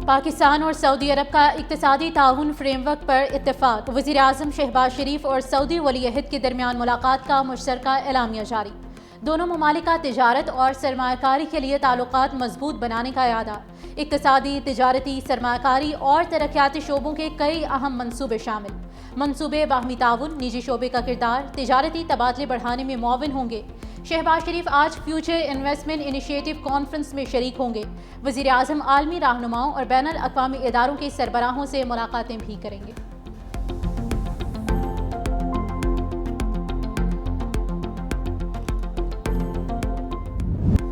पाकिस्तान और सऊदी अरब का इक्तिसादी ताउन फ्रेमवर्क पर इत्तेफाक। वज़ीर आज़म शहबाज शरीफ और सऊदी वली अहद के दरमियान मुलाकात का मुश्तरका एलामिया जारी। दोनों ममालिक का तिजारत और सरमायाकारी के लिए ताल्लुकात मजबूत बनाने का इरादा। इक्तिसादी, तिजारती, सरमायाकारी और तरक्याती शोबों के कई अहम मनसूबे शामिल। मनसूबे बाहमी ताउन, निजी शोबे का किरदार, तिजारती तबादले बढ़ाने में मुआविन होंगे। शहबाज शरीफ आज फ्यूचर इन्वेस्टमेंट इनिशिएटिव कॉन्फ्रेंस में शरीक होंगे। वज़ीर आज़म आलमी रहनुमाओं और बैनुल अक़वामी इदारों के सरबराहों से मुलाकातें भी करेंगे।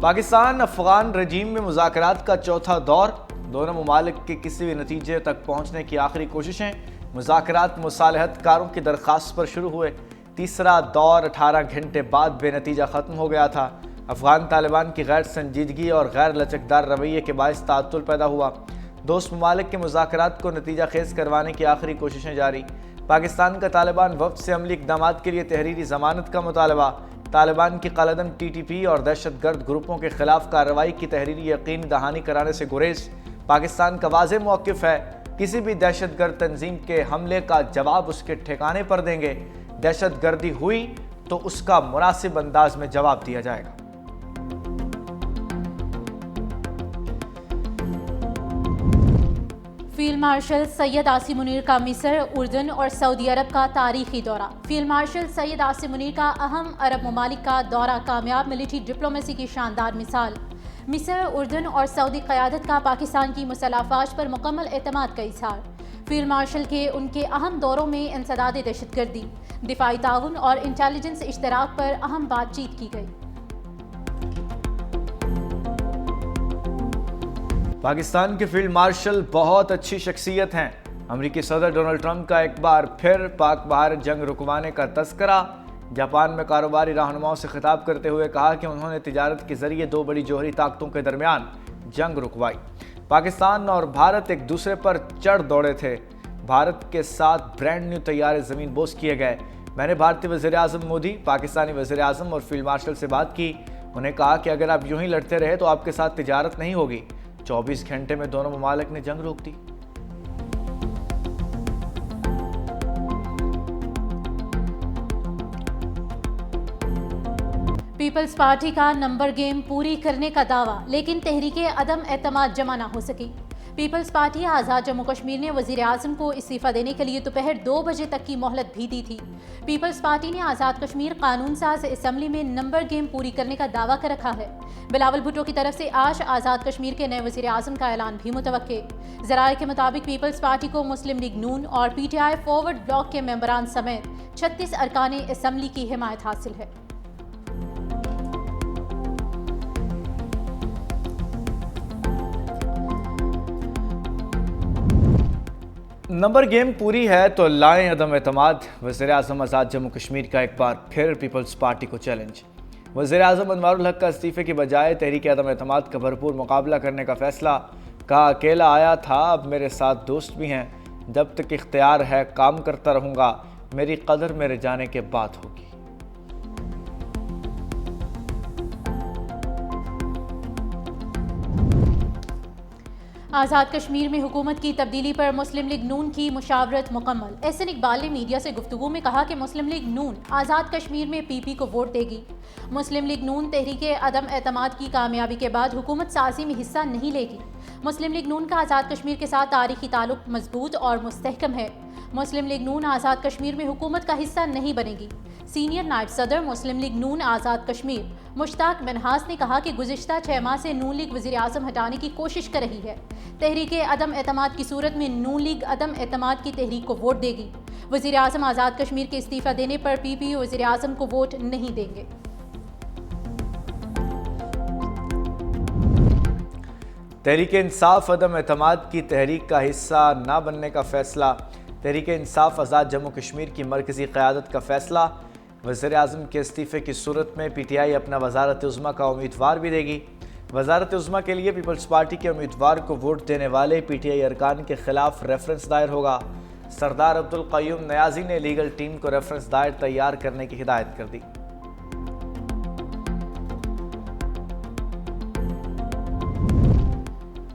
पाकिस्तान अफगान रजीम में मुज़ाकरात का चौथा दौर। दोनों ममालिक के किसी भी नतीजे तक पहुँचने की आखिरी कोशिशें। मुज़ाकरात मुसालहतकारों की दरख्वास्त पर शुरू हुए। तीसरा दौर 18 घंटे बाद बेनतीजा ख़त्म हो गया था। अफगान तालिबान की गैर संजीदगी और गैर लचकदार रवैये के बायस ताअत्तुल पैदा हुआ। दोस्त ममालिक के मुज़ाकरात को नतीजा खेज करवाने की आखिरी कोशिशें जारी। पाकिस्तान का तालिबान वफ़द से अमली इक़दामात के लिए तहरीरी ज़मानत का मुतालबा। तालिबान की कालादम TTP और दहशत गर्द ग्रुपों के खिलाफ कार्रवाई की तहरीरी यकीन दहानी कराने से गुरेज। पाकिस्तान का वाज़ेह मौक़िफ़ है, किसी भी दहशत गर्द तंजीम के हमले का जवाब उसके ठिकाने पर देंगे। दहशत गर्दी हुई तो उसका मुनासिब अंदाज में जवाब दिया जाएगा। फील्ड मार्शल सैयद आसिम मुनीर का मिस्र, उर्दन और सऊदी अरब का तारीखी दौरा। फील्ड मार्शल सैयद आसिम मुनीर का अहम अरब ममालिक का दौरा कामयाब मिलिट्री डिप्लोमेसी की शानदार मिसाल। मिस्र, उर्दन और सऊदी क़यादत का पाकिस्तान की मुसल्लह अफ़वाज पर मुकम्मल एतमाद का इज़हार। फील्ड मार्शल के उनके अहम दौरों में इंसदाद दहशतगर्दी, दिफाई ताउन और इंटेलिजेंस इश्तराक पर अहम बातचीत की गई। पाकिस्तान के फील्ड मार्शल बहुत अच्छी शख्सियत हैं। अमेरिकी सदर डोनाल्ड ट्रंप का एक बार फिर पाक भारत जंग रुकवाने का तस्करा। जापान में कारोबारी रहनुमाओं से खिताब करते हुए कहा कि उन्होंने तिजारत के जरिए दो बड़ी जोहरी ताकतों के दरमियान जंग रुकवाई। पाकिस्तान और भारत एक दूसरे पर चढ़ दौड़े थे। भारत के साथ ब्रांड न्यू तैयारे ज़मीन बोस किए गए। मैंने भारतीय वज़ीर आज़म मोदी, पाकिस्तानी वज़ीर आज़म और फील्ड मार्शल से बात की। उन्हें कहा कि अगर आप यूं ही लड़ते रहे तो आपके साथ तिजारत नहीं होगी। 24 घंटे में दोनों ममालिक ने जंग रोक दी। पीपल्स पार्टी का नंबर गेम पूरी करने का दावा, लेकिन तहरीके अदम एतमाद जमा ना हो सकी। पीपल्स पार्टी आज़ाद जम्मू कश्मीर ने वज़ीर आज़म को इस्तीफ़ा देने के लिए दोपहर 2 बजे तक की मोहलत भी दी थी। पीपल्स पार्टी ने आज़ाद कश्मीर कानून साज असम्बली में नंबर गेम पूरी करने का दावा कर रखा है। बिलावल भुट्टो की तरफ से आज आज़ाद कश्मीर के नए वज़ीर आज़म का ऐलान भी मुतवक्के। ज़राए के मुताबिक पीपल्स पार्टी को मुस्लिम लीग नून और PTI फॉरवर्ड ब्लॉक के मेंबरान समेत 36 अरकान असम्बली की हिमायत हासिल है। नंबर गेम पूरी है तो लाएं अदम एतमाद। वज़ीर आज़म आज़ाद जम्मू कश्मीर का एक बार फिर पीपल्स पार्टी को चैलेंज। वज़ीर आज़म अनवारुल हक का इस्तीफ़े की बजाय तहरीक अदम एतमाद का भरपूर मुकाबला करने का फैसला। कहा, अकेला आया था, अब मेरे साथ दोस्त भी हैं। जब तक इख्तियार है काम करता रहूँगा, मेरी कदर मेरे जाने के बाद होगी। आज़ाद कश्मीर में हुकूमत की तब्दीली पर मुस्लिम लीग नून की मुशावरत मुकम्मल। एहसन इकबाल ने मीडिया से गुफ्तगू में कहा कि मुस्लिम लीग नून आज़ाद कश्मीर में PP को वोट देगी। मुस्लिम लीग नून तहरीके अदम एतमाद की कामयाबी के बाद हुकूमत साजी में हिस्सा नहीं लेगी। मुस्लिम लीग नून का आज़ाद कश्मीर के साथ तारीखी ताल्लुक मजबूत और मुस्तहकम है। मुस्लिम लीग नून आज़ाद कश्मीर में हुकूमत का हिस्सा नहीं बनेगी। सीनियर नायब सदर मुस्लिम लीग नून आज़ाद कश्मीर मुश्ताक मिनहास ने कहा कि गुज़िश्ता 6 माह से नून लीग वज़ीर आज़म हटाने की कोशिश कर रही है। तहरीके अदम एतमाद की सूरत में नून लीग अदम एतमाद की तहरीक को वोट देगी। वज़ीर आज़म आज़ाद कश्मीर के इस्तीफ़ा देने पर PP वज़ीर आज़म को वोट नहीं देंगे। तहरीक इंसाफ अदम एतमाद की तहरीक का हिस्सा न बनने का फैसला। तहरीक इंसाफ आज़ाद जम्मू कश्मीर की मरकज़ी क़यादत का फैसला। वज़ीर आज़म के इस्तीफ़े की सूरत में PTI अपना वज़ारत उज़्मा का उम्मीदवार भी देगी। वज़ारत उज़्मा के लिए पीपल्स पार्टी के उम्मीदवार को वोट देने वाले PTI अरकान के खिलाफ रेफरेंस दायर होगा। सरदार अब्दुल क़य्यूम नियाज़ी ने लीगल टीम को रेफरेंस दायर तैयार करने की हिदायत कर दी।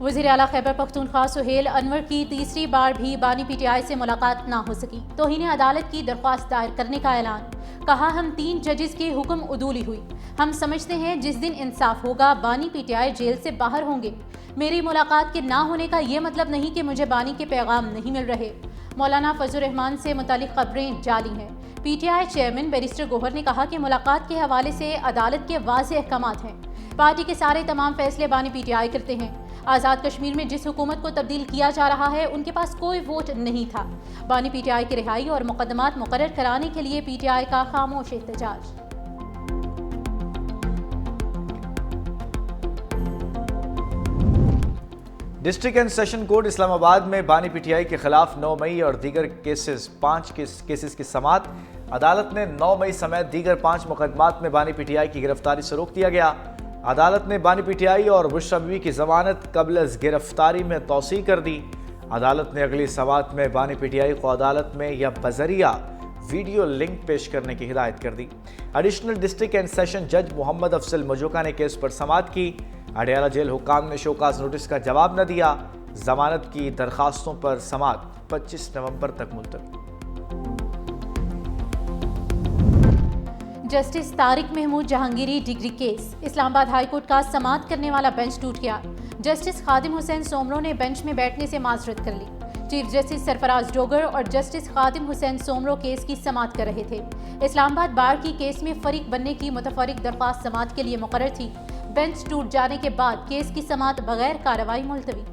वज़ीर आला खैबर पख्तूनख्वा सुहेल अनवर की तीसरी बार भी बानी PTI से मुलाकात ना हो सकी। तौहीन अदालत की दरख्वास्त दायर करने का ऐलान। कहा, हम 3 जजेस के हुक्म उदूली हुई। हम समझते हैं जिस दिन इंसाफ होगा बानी PTI जेल से बाहर होंगे। मेरी मुलाकात के ना होने का ये मतलब नहीं कि मुझे बानी के पैगाम नहीं मिल रहे। मौलाना फजल रहमान से मुतालिक खबरें जाली हैं। PTI चेयरमैन बैरिस्टर गौहर ने कहा कि मुलाकात के हवाले से अदालत के वाज़ेह अहकामात हैं। पार्टी के सारे तमाम फैसले बानी PTI करते हैं। आज़ाद कश्मीर में जिस हुकूमत को तब्दील किया जा रहा है उनके पास कोई वोट नहीं था। बानी PTI की रिहाई और मुकदमात मुकर्रर कराने के लिए PTI का खामोश एहतजाज। District and session court Islamabad में बानी PTI के खिलाफ 9 मई और दीगर केसेस 5 केसेस की समाअत। अदालत ने 9 मई समेत दीगर 5 मुकदमात में बानी PTI की गिरफ्तारी से रोक दिया गया। अदालत ने बानी PTI और बुशरा बीवी की जमानत कबल अज़ गिरफ्तारी में तौसी कर दी। अदालत ने अगली समाअत में बानी PTI को अदालत में या बजरिया वीडियो लिंक पेश करने की हिदायत कर दी। एडिशनल डिस्ट्रिक्ट एंड सेशन जज मोहम्मद अफजल मजोका ने केस पर समाअत की। अडयाला जेल हुकाम ने शोकाज नोटिस का जवाब न दिया। जमानत की दरखास्तों पर समाअत 25 नवंबर तक मुलतवी। Justice Tariq Mahmood Jahangiri degree case. Islamabad high court का समाअत करने वाला बेंच टूट गया। जस्टिस खादिम हुसैन सोमरो ने बेंच में बैठने से माजरत कर ली। चीफ जस्टिस सरफराज डोगर और जस्टिस खादिम हुसैन सोमरो केस की समाअत कर रहे थे। इस्लामाबाद बार की केस में फरीक बनने की मुतफरिक दरख्वास्त समाअत के लिए मुकर्रर थी। बेंच टूट जाने के बाद केस की समाअत बगैर कार्रवाई मुलतवी।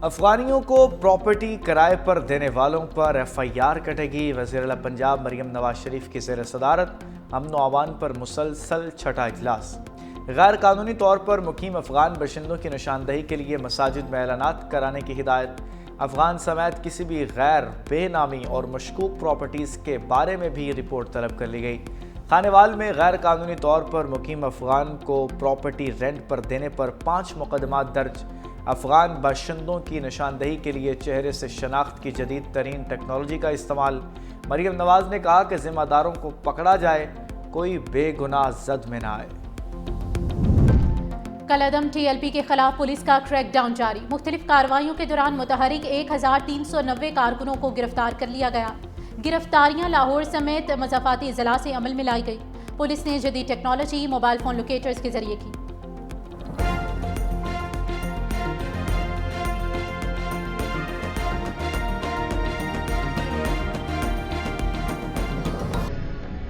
अफगानियों को प्रॉपर्टी किराए पर देने वालों पर FIR कटेगी। वज़ीर आला पंजाब मरियम नवाज शरीफ की ज़ेर सदारत अमन व अमान पर मुसलसल छठा इजलास। गैर कानूनी तौर पर मुकीम अफगान बाशिंदों की निशानदही के लिए मसाजिद में ऐलानात कराने की हिदायत। अफगान समेत किसी भी गैर बेनामी और मशकूक प्रॉपर्टीज़ के बारे में भी रिपोर्ट तलब कर ली गई। खानेवाल में गैर कानूनी तौर पर मुकीम अफगान को प्रॉपर्टी रेंट पर देने पर 5 मुकदमात दर्ज। अफगान बाशिंदों की निशानदही के लिए चेहरे से शनाख्त की जदीद तरीन टेक्नोलॉजी का इस्तेमाल। मरियम नवाज ने कहा कि जिम्मेदारों को पकड़ा जाए, कोई बेगुनाह जद में न आए। कलअदम TLP के खिलाफ पुलिस का क्रैकडाउन जारी। मुख्तलिफ कार्रवाइयों के दौरान मुतहरिक 1390 कारकुनों को गिरफ्तार कर लिया गया। गिरफ्तारियां लाहौर समेत मज़ाफ़ाती ज़िला से अमल में लाई गई। पुलिस ने जदीद टेक्नोलॉजी मोबाइल फ़ोन लोकेटर्स के जरिए की।